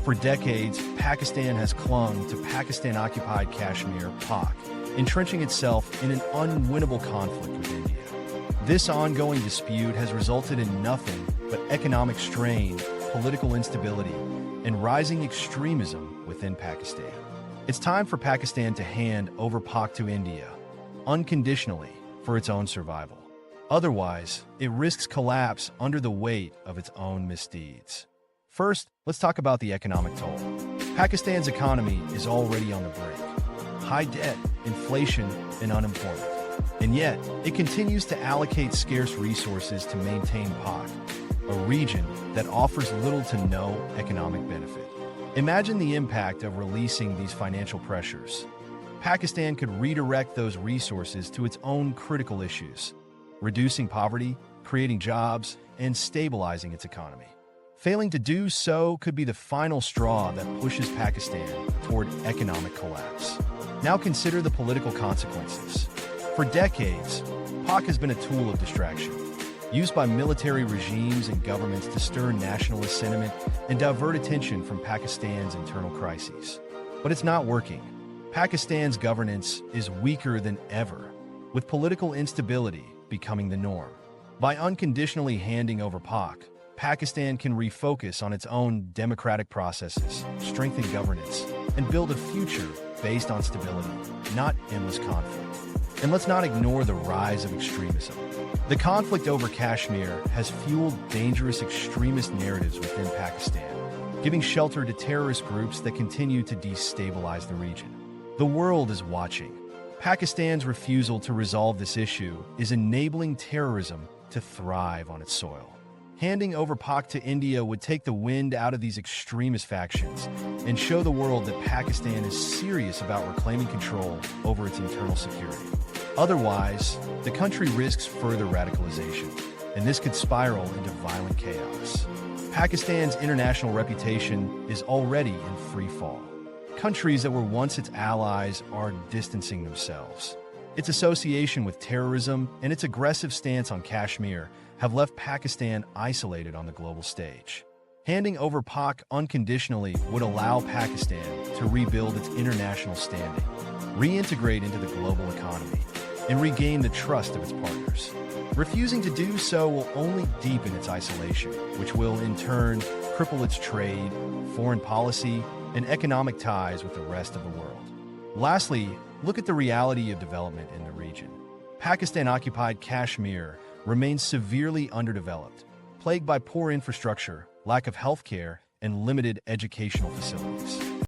For decades, Pakistan has clung to Pakistan-occupied Kashmir, POK, entrenching itself in an unwinnable conflict with India. This ongoing dispute has resulted in nothing but economic strain, political instability, and rising extremism within Pakistan. It's time for Pakistan to hand over POK to India, unconditionally, for its own survival. Otherwise, it risks collapse under the weight of its own misdeeds. First, let's talk about the economic toll. Pakistan's economy is already on the brink. High debt, inflation, and unemployment. And yet, it continues to allocate scarce resources to maintain POK, a region that offers little to no economic benefit. Imagine the impact of releasing these financial pressures. Pakistan could redirect those resources to its own critical issues, reducing poverty, creating jobs, and stabilizing its economy. Failing to do so could be the final straw that pushes Pakistan toward economic collapse. Now consider the political consequences. For decades, POK has been a tool of distraction, used by military regimes and governments to stir nationalist sentiment and divert attention from Pakistan's internal crises. But it's not working. Pakistan's governance is weaker than ever, with political instability becoming the norm. By unconditionally handing over POK, Pakistan can refocus on its own democratic processes, strengthen governance, and build a future based on stability, not endless conflict. And let's not ignore the rise of extremism. The conflict over Kashmir has fueled dangerous extremist narratives within Pakistan, giving shelter to terrorist groups that continue to destabilize the region. The world is watching. Pakistan's refusal to resolve this issue is enabling terrorism to thrive on its soil. Handing over POK to India would take the wind out of these extremist factions and show the world that Pakistan is serious about reclaiming control over its internal security. Otherwise, the country risks further radicalization, and this could spiral into violent chaos. Pakistan's international reputation is already in free fall. Countries that were once its allies are distancing themselves. Its association with terrorism and its aggressive stance on Kashmir have left Pakistan isolated on the global stage. Handing over POK unconditionally would allow Pakistan to rebuild its international standing, reintegrate into the global economy, and regain the trust of its partners. Refusing to do so will only deepen its isolation, which will, in turn, cripple its trade, foreign policy, and economic ties with the rest of the world. Lastly, look at the reality of development in the region. Pakistan-occupied Kashmir remains severely underdeveloped, plagued by poor infrastructure, lack of healthcare, and limited educational facilities.